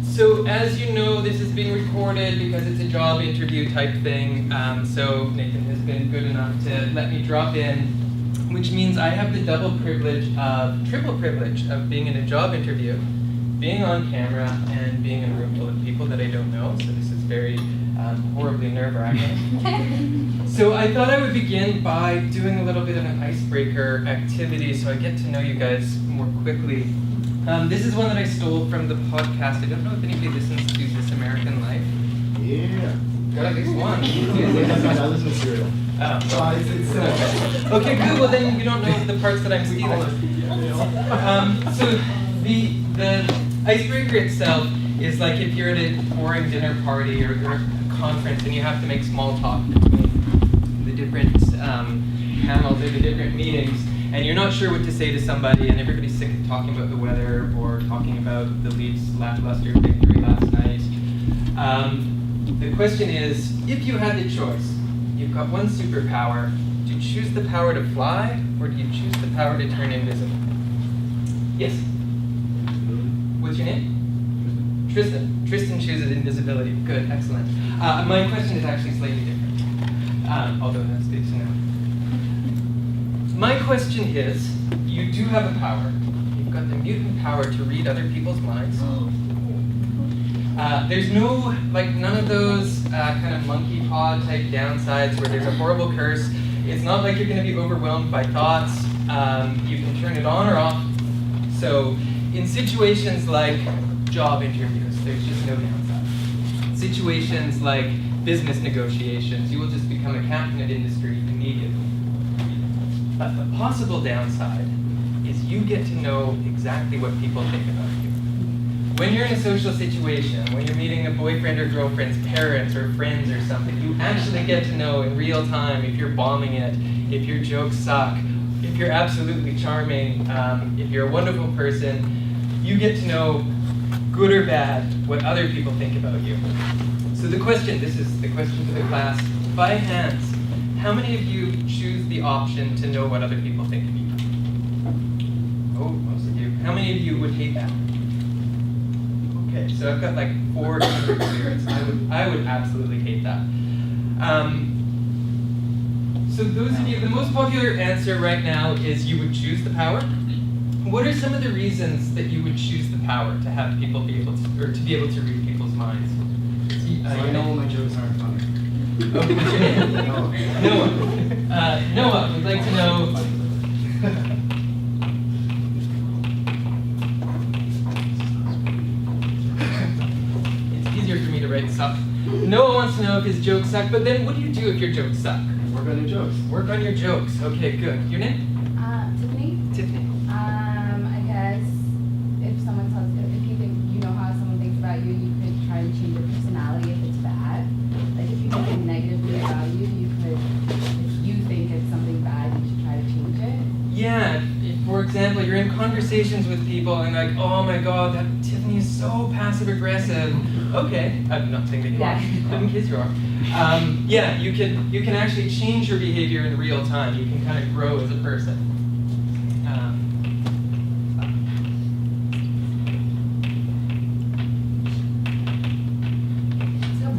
So as you know, this is being recorded because it's a job interview type thing. So Nathan has been good enough to let me drop in, which means I have the triple privilege of being in a job interview, being on camera, and being in a room full of people that I don't know. So this is very horribly nerve-wracking. So I thought I would begin by doing a little bit of an icebreaker activity so I get to know you guys more quickly. This is one that I stole from the podcast. I don't know if anybody listens to This American Life. Yeah. Got at least one. I listen to Serial. Okay, good. Well, then you don't know the parts that I'm stealing. So the icebreaker itself is like if you're at a boring dinner party or you're at a conference and you have to make small talk between the different panels or the different meetings, and you're not sure what to say to somebody, and everybody's sick of talking about the weather or talking about the Leafs' lackluster victory last night. The question is, if you had the choice, you've got one superpower, do you choose the power to fly, or do you choose the power to turn invisible? Yes? What's your name? Tristan. Tristan chooses invisibility. Good, excellent. My question is actually slightly different, although that's good to know. My question is, you do have a power. You've got the mutant power to read other people's minds. There's none of those kind of monkey paw type downsides where there's a horrible curse. It's not like you're going to be overwhelmed by thoughts. You can turn it on or off. So in situations like job interviews, there's just no downside. Situations like business negotiations, you will just become a captain at industry immediately. But the possible downside is you get to know exactly what people think about you. When you're in a social situation, when you're meeting a boyfriend or girlfriend's parents or friends or something, you actually get to know in real time if you're bombing it, if your jokes suck, if you're absolutely charming, if you're a wonderful person. You get to know, good or bad, what other people think about you. So this is the question to the class, by hands. How many of you choose the option to know what other people think of you? Oh, most of you. How many of you would hate that? Okay, so I've got like 4 kindred spirits. I would absolutely hate that. So those of you, the most popular answer right now is you would choose the power. What are some of the reasons that you would choose the power to have people be able to, or to be able to read people's minds? I know my jokes aren't funny. Oh, what's your name? Noah. Noah, we'd like to know. It's easier for me to write stuff. Noah wants to know if his jokes suck, but then what do you do if your jokes suck? Work on your jokes. Work on your jokes. Okay, good. Your name? Tiffany. Tiffany. I guess if you think you know how someone thinks about you, you could try and change your personality if it's bad. Like if you think negatively about you, if you think it's something bad, you should try to change it. Yeah, if, for example, you're in conversations with people and like, oh my god, that Tiffany is so passive aggressive. Okay, I'm not saying that you are, but in case you are. Yeah, you can actually change your behavior in real time. You can kind of grow as a person.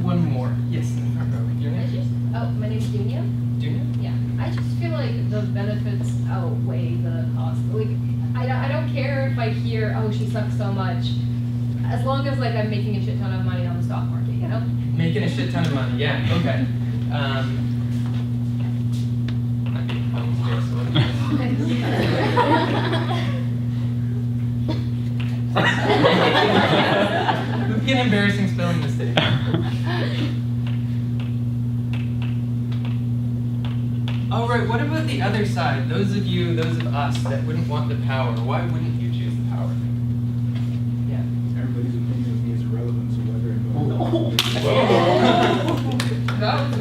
One more. Yes, in the front row. Your name? My name's Dunia. Junior? Yeah. I just feel like the benefits outweigh the cost. Like, I don't care if I hear, oh, she sucks so much, as long as like I'm making a shit ton of money on the stock market, you know? Making a shit ton of money, yeah, okay. Might be phones there, so it would be an embarrassing spelling mistake. All right, what about the other side? Those of us that wouldn't want the power, why wouldn't you choose the power? Yeah. Everybody's opinion of me is irrelevant, so whether That was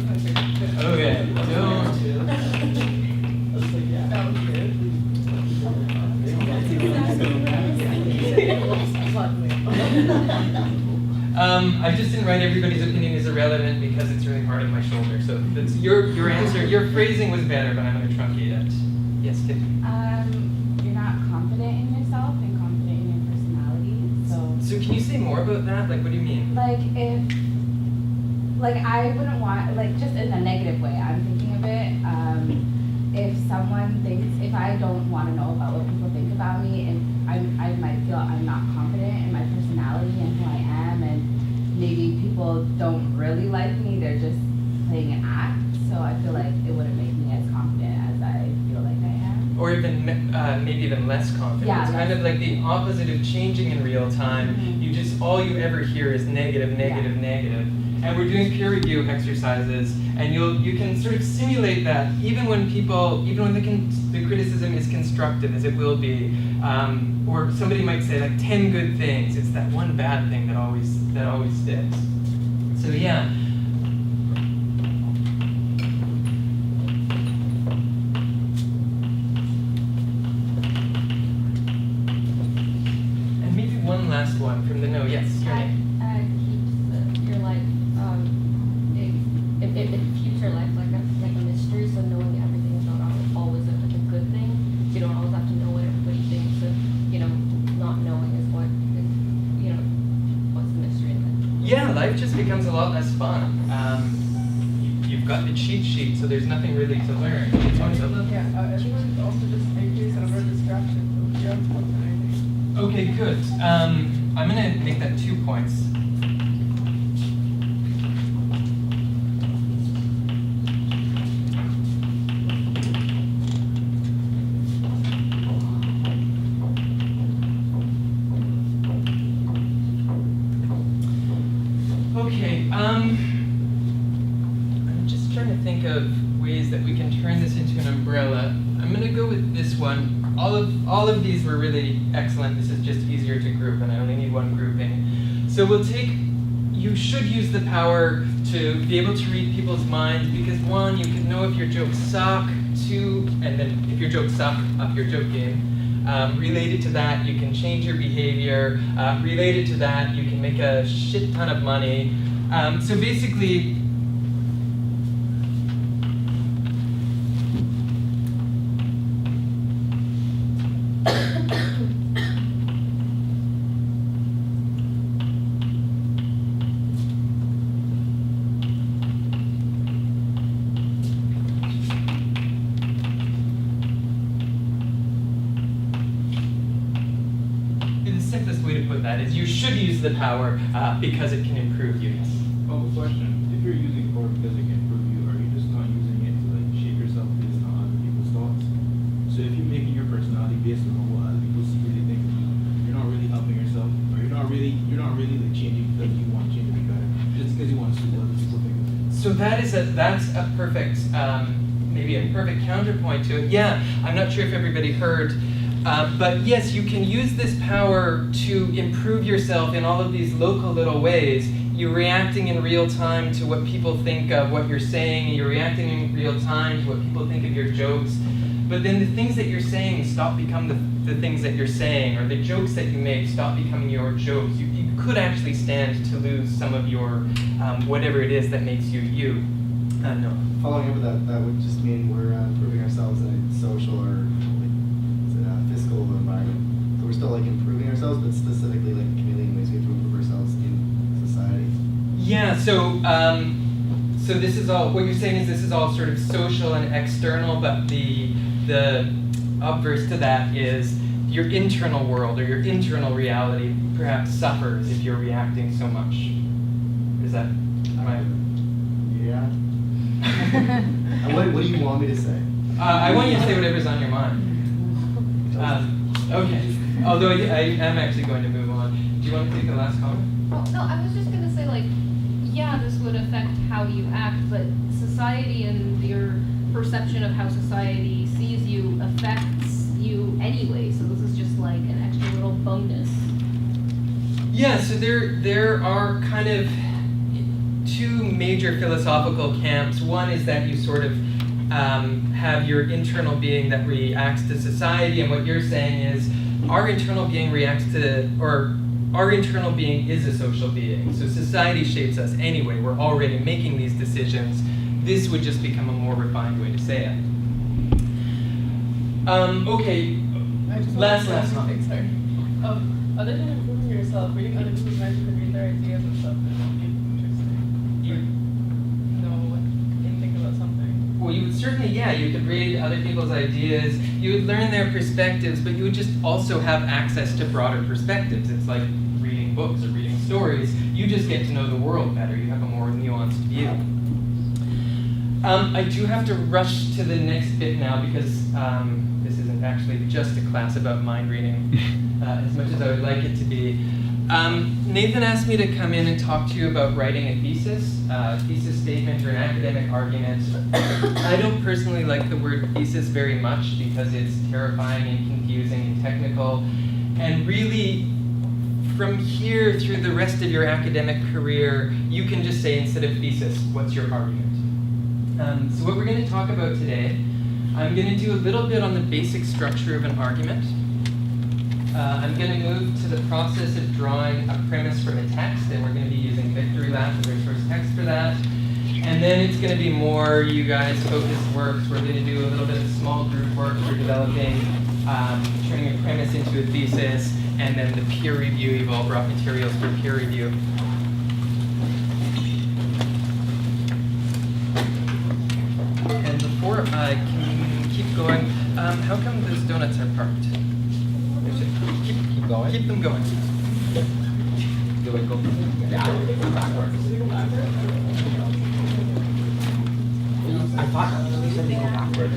my favorite. Okay, don't. I just didn't write everybody's opinion is irrelevant because it's really hard on my shoulder. So that's your answer. Your phrasing was better, but I'm going to truncate it. Yes, Tiffany. You're not confident in yourself and confident in your personality. So can you say more about that? Like, what do you mean? Like if, like I wouldn't want, like just in a negative way, I'm thinking of it. If someone thinks, if I don't want to know about what people think about me, and I might feel I'm not confident in my personality and who I am, and maybe people don't really like me, they're just playing an act. So I feel like it wouldn't make me as confident as I feel like I am. Or even maybe even less confident. Yeah, It's kind of like the opposite of changing in real time. Mhm. You just, all you ever hear is negative, negative, negative. And we're doing peer review exercises, and you can sort of simulate that even when the criticism is constructive, as it will be, or somebody might say like 10 good things. It's that one bad thing that always sticks. So yeah. And maybe one last one from the no. Yes. Your name. Keeps your life, if future life like a mystery, so knowing everything is not always like a good thing. You don't always have to know what everybody thinks. Of, not knowing is what, what's the mystery in it. Yeah, life just becomes a lot less fun. You've got the cheat sheet, so there's nothing really to learn. Yeah, everyone also just increase the number of distractions, so you don't focus on anything. Okay, good. I'm gonna make that 2 points. Okay, I'm just trying to think of ways that we can turn this into an umbrella. I'm gonna go with this one. All of these were really excellent. This is just easier to group, and I only need one grouping. So we'll take, you should use the power to be able to read people's minds, because one, you can know if your jokes suck, two, and then if your jokes suck, up your joke game. Related to that, you can change your behavior. Related to that, you can make a shit ton of money. So basically, the simplest way to put that is you should use the power because it can improve you. Yes. Oh, question. If you're using power because it can improve you, are you just not using it to like shape yourself based on other people's thoughts? So if you're making your personality based on what other people secretly think of you, you're not really helping yourself, or you're not really like changing because you want to change to be better, just because you want to see what other people think of you. So that's a perfect, maybe a perfect counterpoint to it. Yeah, I'm not sure if everybody heard, but yes, you can use this power to improve yourself in all of these local little ways. You're reacting in real time to what people think of what you're saying, and you're reacting in real time to what people think of your jokes. But then the things that you're saying stop becoming the things that you're saying, or the jokes that you make stop becoming your jokes. You could actually stand to lose some of your, whatever it is that makes you you. No. Following up with that, that would just mean we're improving ourselves in a social or fiscal environment. So we're still like improving ourselves, but specifically like chameleon ways we have to improve ourselves in society. Yeah, so this is all, what you're saying is this is all sort of social and external, but the obverse to that is your internal world or your internal reality perhaps suffers if you're reacting so much. Is that right? Yeah. And what do you want me to say? I want you to say whatever's on your mind. Okay. Although I am actually going to move on. Do you want to take the last comment? Well, no, I was just gonna say like, yeah, this would affect how you act, but society and your perception of how society sees you affects you anyway, so this is just like an extra little bonus. Yeah, so there are kind of two major philosophical camps. One is that you sort of have your internal being that reacts to society, and what you're saying is our internal being reacts to, or our internal being is a social being. So society shapes us anyway. We're already making these decisions. This would just become a more refined way to say it. Okay, I just last want to say comment. something, sorry. Other than improving yourself, reading other people's minds, you can read their ideas and stuff, and it'll be interesting. You- Know what they think about something. Well, you would certainly, yeah, you could read other people's ideas, you would learn their perspectives, but you would just also have access to broader perspectives. It's like reading books or reading stories. You just get to know the world better. You have a more nuanced view. I do have to rush to the next bit now because this isn't actually just a class about mind reading as much as I would like it to be. Nathan asked me to come in and talk to you about writing a thesis statement or an academic argument. I don't personally like the word thesis very much because it's terrifying and confusing and technical. And really, from here through the rest of your academic career, you can just say instead of thesis, what's your argument? So what we're going to talk about today, I'm going to do a little bit on the basic structure of an argument. I'm going to move to the process of drawing a premise from a text, and we're going to be using Victory Lab as our source text for that. And then it's going to be more you guys focused works. We're going to do a little bit of small group work for developing, turning a premise into a thesis, and then the peer review. You've all brought materials for peer review. And before I can keep going, how come those donuts are parked? Keep going. Keep them going. Do it go backwards. I thought you said they go backwards.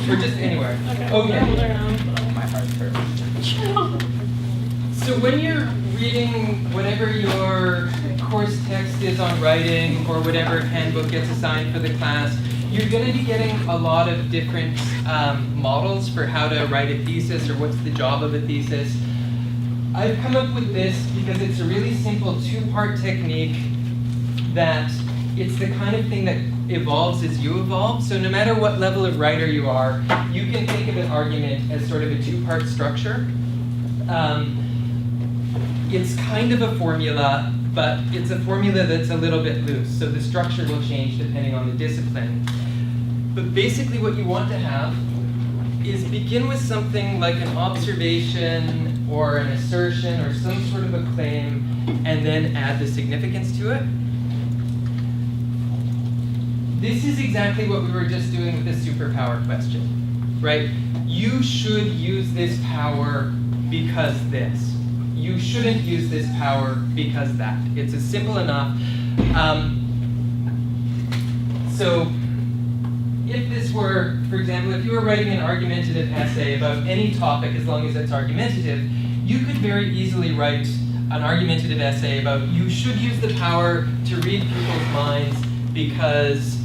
Or just anywhere. Okay. My heart hurts. So when you're reading whatever your course text is on writing or whatever handbook gets assigned for the class, you're going to be getting a lot of different models for how to write a thesis or what's the job of a thesis. I've come up with this because it's a really simple two-part technique that it's the kind of thing that evolves as you evolve. So no matter what level of writer you are, you can think of an argument as sort of a two-part structure. It's kind of a formula, but it's a formula that's a little bit loose. So the structure will change depending on the discipline. But basically what you want to have is begin with something like an observation or an assertion or some sort of a claim, and then add the significance to it. This is exactly what we were just doing with the superpower question, right? You should use this power because this. You shouldn't use this power because that. It's as simple enough. So if this were, for example, if you were writing an argumentative essay about any topic as long as it's argumentative, you could very easily write an argumentative essay about you should use the power to read people's minds because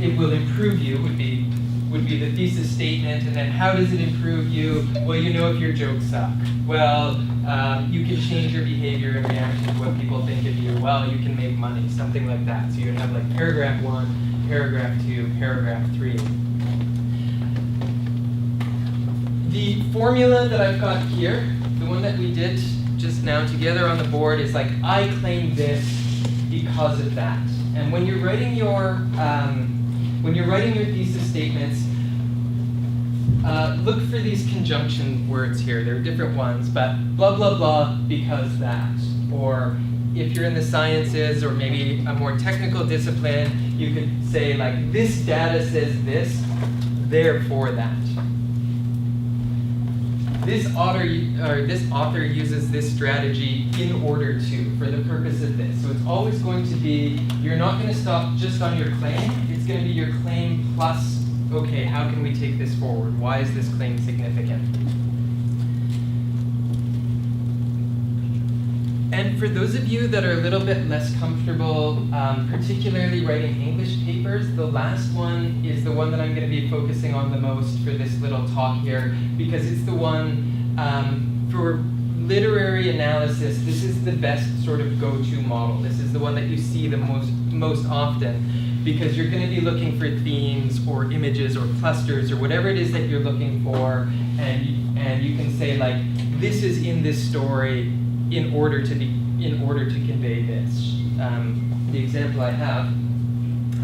it will improve you, would be the thesis statement. And then how does it improve you? Well, you know if your jokes suck. Well, you can change your behavior in reaction to what people think of you. Well, you can make money, something like that. So you'd have like paragraph 1, paragraph 2, paragraph 3. The formula that I've got here, the one that we did just now together on the board, is like, I claim this because of that. And when you're writing your thesis statements, look for these conjunction words here. There are different ones, but blah, blah, blah, because that. Or if you're in the sciences or maybe a more technical discipline, you could say like, this data says this, therefore that. This author uses this strategy in order to, for the purpose of this. So it's always going to be, you're not going to stop just on your claim. It's going to be your claim plus, okay, how can we take this forward? Why is this claim significant? And for those of you that are a little bit less comfortable, particularly writing English papers, the last one is the one that I'm going to be focusing on the most for this little talk here, because it's the one for literary analysis. This is the best sort of go-to model. This is the one that you see the most often, because you're going to be looking for themes or images or clusters or whatever it is that you're looking for, and you can say like, this is in this story in order to convey this. The example I have,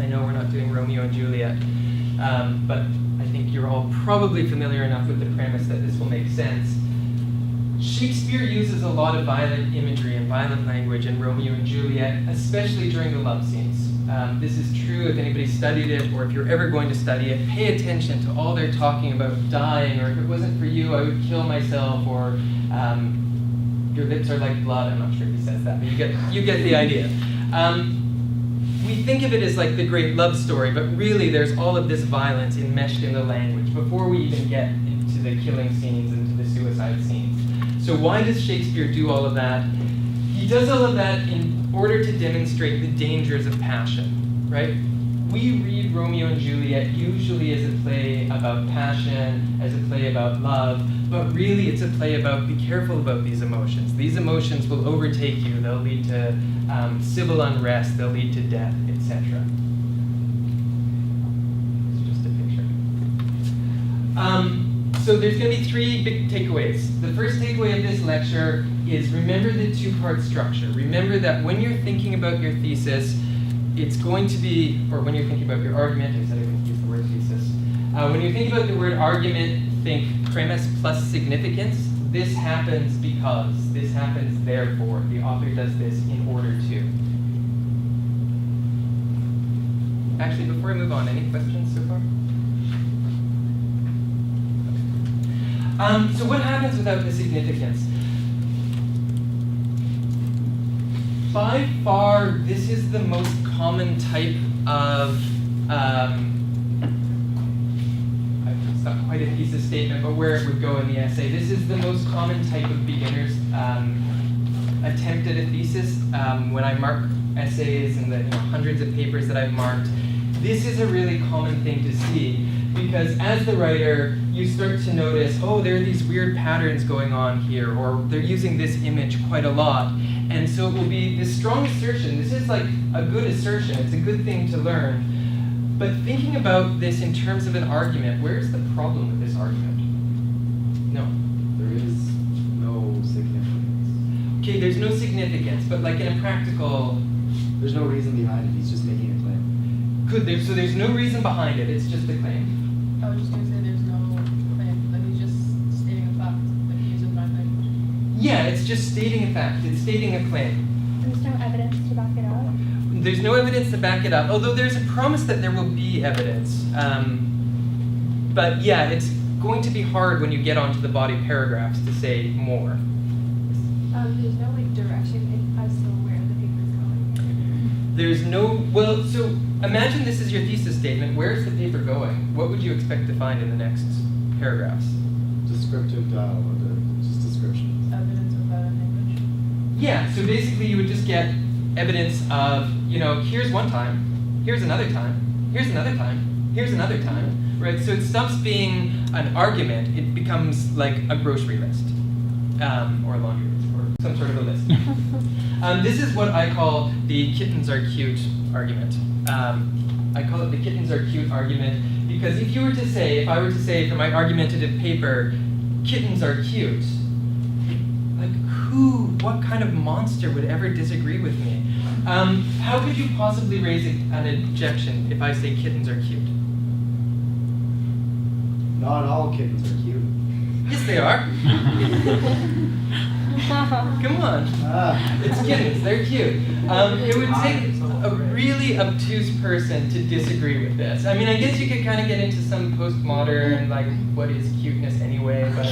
I know we're not doing Romeo and Juliet, but I think you're all probably familiar enough with the premise that this will make sense. Shakespeare uses a lot of violent imagery and violent language in Romeo and Juliet, especially during the love scenes. This is true if anybody studied it, or if you're ever going to study it. Pay attention to all they're talking about dying, or if it wasn't for you, I would kill myself, or your lips are like blood. I'm not sure if he says that, but you get the idea. We think of it as like the great love story, but really there's all of this violence enmeshed in the language before we even get into the killing scenes and to the suicide scenes. So why does Shakespeare do all of that? He does all of that in order to demonstrate the dangers of passion, right? We read Romeo and Juliet usually as a play about passion, as a play about love, but really it's a play about be careful about these emotions. These emotions will overtake you. They'll lead to civil unrest. They'll lead to death, etc. It's just a picture. So there's going to be three big takeaways. The first takeaway of this lecture is remember the two-part structure. Remember that when you're thinking about your thesis, it's going to be, or when you're thinking about your argument, I said I wouldn't use the word thesis. When you're thinking about the word argument, think premise plus significance. This happens because, this happens therefore. The author does this in order to. Actually, before I move on, any questions so far? So what happens without the significance? By far, this is the most common type of, it's not quite a thesis statement, but where it would go in the essay. This is the most common type of beginner's attempt at a thesis. When I mark essays and the hundreds of papers that I've marked, this is a really common thing to see. Because as the writer, you start to notice, oh, there are these weird patterns going on here, or they're using this image quite a lot. And so it will be this strong assertion. This is like a good assertion. It's a good thing to learn. But thinking about this in terms of an argument, where's the problem with this argument? No. There is no significance. Okay, there's no significance, but like in a practical... There's no reason behind it. He's just making a claim. Good, so there's no reason behind it. It's just a claim. I was just going to say there's no claim, like he's just stating a fact, like he's in bad language. Yeah, it's just stating a fact. It's stating a claim. There's no evidence to back it up. There's no evidence to back it up, although there's a promise that there will be evidence. But yeah, it's going to be hard when you get onto the body paragraphs to say more. There's no like direction as to where the paper's going. There's no, well, so imagine this is your thesis statement. Where's the paper going? What would you expect to find in the next paragraphs? Descriptive dialogue, just descriptions. Evidence of bad language. Yeah, so basically you would just get evidence of, here's one time, here's another time, here's another time, here's another time, right? So it stops being an argument, it becomes like a grocery list, or a laundry list, or some sort of a list. This is what I call the kittens are cute argument. I call it the kittens are cute argument because if I were to say for my argumentative paper, kittens are cute, like what kind of monster would ever disagree with me? How could you possibly raise an objection if I say kittens are cute? Not all kittens are cute. Yes, they are. Come on. It's kittens, they're cute. It would take a really obtuse person to disagree with this. I mean, I guess you could kind of get into some postmodern, like, what is cuteness anyway, but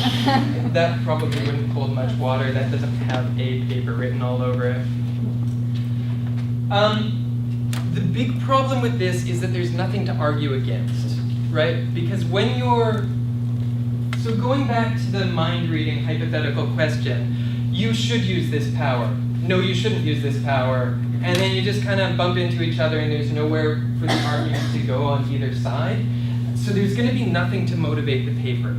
that probably wouldn't hold much water. That doesn't have a paper written all over it. The big problem with this is that there's nothing to argue against, right? Because when so going back to the mind-reading hypothetical question, you should use this power. No, you shouldn't use this power. And then you just kind of bump into each other and there's nowhere for the argument to go on either side. So there's going to be nothing to motivate the paper,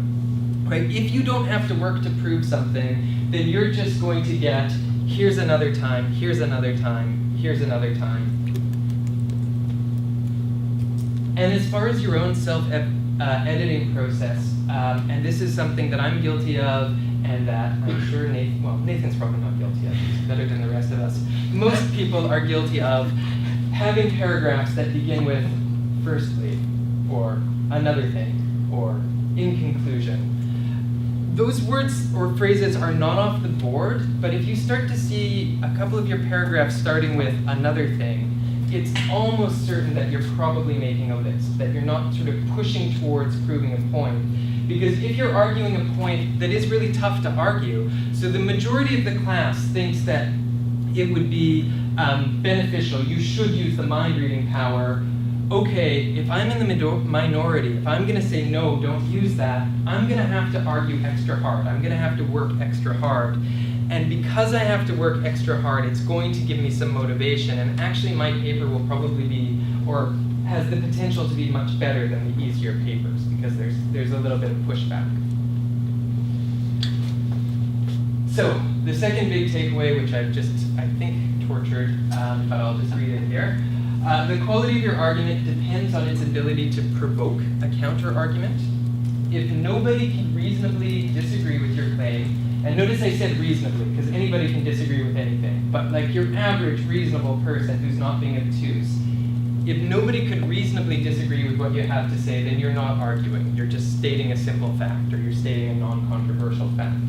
right? If you don't have to work to prove something, then you're just going to get, here's another time, here's another time, here's another time. And as far as your own self-editing process, and this is something that I'm guilty of, and that I'm sure Nathan's probably not guilty of, he's better than the rest of us. Most people are guilty of having paragraphs that begin with firstly, or another thing, or in conclusion. those words or phrases are not off the board, but if you start to see a couple of your paragraphs starting with another thing, it's almost certain that you're probably making a list, that you're not sort of pushing towards proving a point. Because if you're arguing a point that is really tough to argue, so the majority of the class thinks that it would be beneficial, you should use the mind reading power. Okay, if I'm in the minority, if I'm gonna say no, don't use that, I'm gonna have to argue extra hard. I'm gonna have to work extra hard. And because I have to work extra hard, it's going to give me some motivation. And actually my paper will probably be, or has the potential to be much better than the easier papers because there's a little bit of pushback. So the second big takeaway, which I've just, I think, tortured, but I'll just read it here. The quality of your argument depends on its ability to provoke a counter-argument. If nobody can reasonably disagree with your claim, and notice I said reasonably, because anybody can disagree with anything, but like your average reasonable person who's not being obtuse, if nobody could reasonably disagree with what you have to say, then you're not arguing. You're just stating a simple fact, or you're stating a non-controversial fact.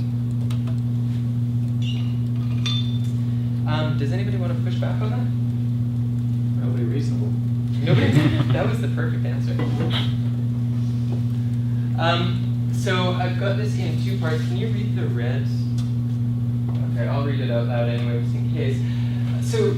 Does anybody want to push back on that? Nobody reasonable. Nobody? That was the perfect answer. So I've got this in two parts. Can you read the red? Okay, I'll read it out loud anyway, just in case. So,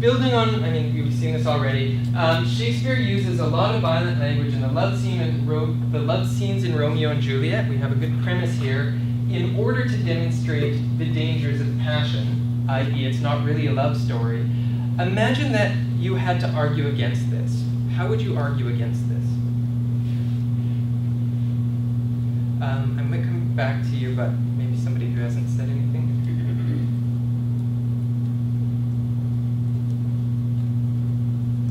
building on, I mean, we've seen this already. Shakespeare uses a lot of violent language in the love scenes in Romeo and Juliet. We have a good premise here. In order to demonstrate the dangers of passion, i.e., it's not really a love story. Imagine that you had to argue against this. How would you argue against this? I might come back to you, but maybe somebody who hasn't said anything.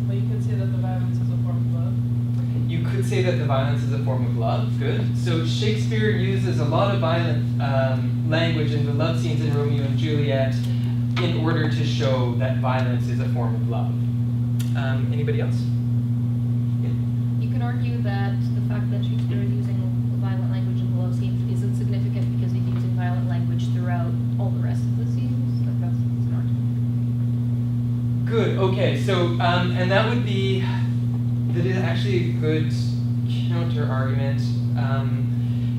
Well, you could say that the violence is a form of love. You could say that the violence is a form of love. Good. So Shakespeare uses a lot of violent language in the love scenes in Romeo and Juliet in order to show that violence is a form of love. Anybody else? You can argue that the fact that Shakespeare is using violent language in the love scenes isn't significant because he's using violent language throughout all the rest of the scenes. Like that's an argument. Good. Okay. So, and that would be that is actually a good counter argument.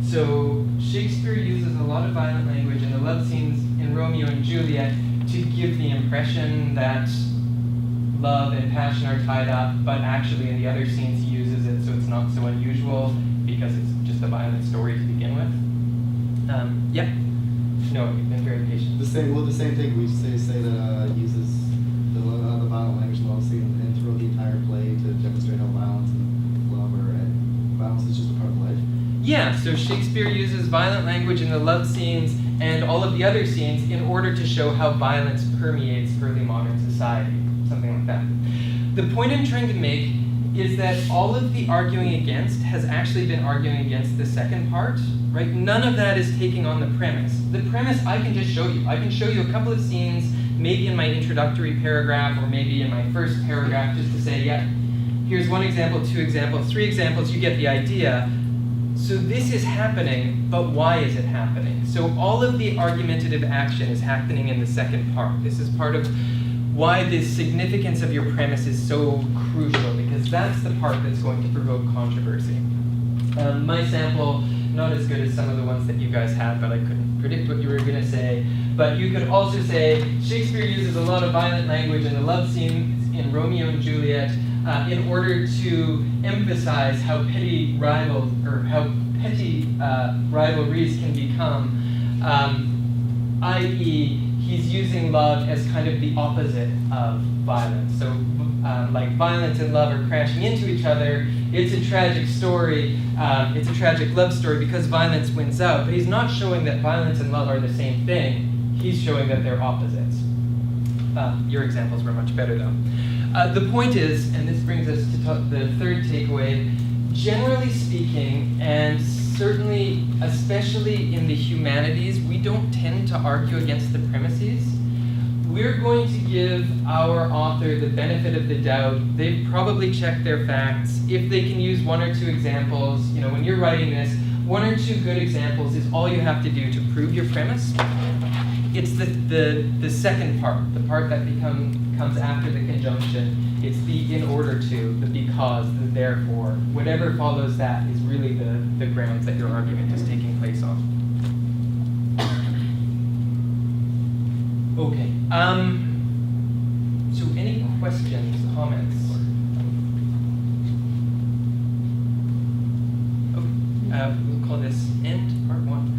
So Shakespeare uses a lot of violent language in the love scenes in Romeo and Juliet to give the impression that love and passion are tied up, but actually in the other scenes he uses it so it's not so unusual because it's just a violent story to begin with. Yeah. No, you've been very patient. The same thing. We say that uses the violent language in love scene and throughout the entire play to demonstrate how violence and love are violence is just a part of life. Yeah, so Shakespeare uses violent language in the love scenes and all of the other scenes in order to show how violence permeates early modern society, something like that. The point I'm trying to make is that all of the arguing against has actually been arguing against the second part, right? None of that is taking on the premise. The premise I can just show you. I can show you a couple of scenes, maybe in my introductory paragraph or maybe in my first paragraph just to say, yeah, here's one example, two examples, three examples, you get the idea. So this is happening, but why is it happening? So all of the argumentative action is happening in the second part. This is part of why the significance of your premise is so crucial, because that's the part that's going to provoke controversy. My sample, not as good as some of the ones that you guys had, but I couldn't predict what you were going to say. But you could also say, Shakespeare uses a lot of violent language in the love scenes in Romeo and Juliet in order to emphasize how petty rivalries can become, i.e., he's using love as kind of the opposite of violence. So, like violence and love are crashing into each other. It's a tragic story. It's a tragic love story because violence wins out. But he's not showing that violence and love are the same thing. He's showing that they're opposites. Your examples were much better, though. The point is, and this brings us to the third takeaway, generally speaking, and certainly, especially in the humanities, we don't tend to argue against the premises. We're going to give our author the benefit of the doubt. They've probably checked their facts. If they can use one or two examples, when you're writing this, one or two good examples is all you have to do to prove your premise. It's the second part, the part that comes after the conjunction. It's the in order to, the because, the therefore. Whatever follows that is really the grounds that your argument is taking place on. Okay. So any questions, comments? Okay. We'll call this end part one.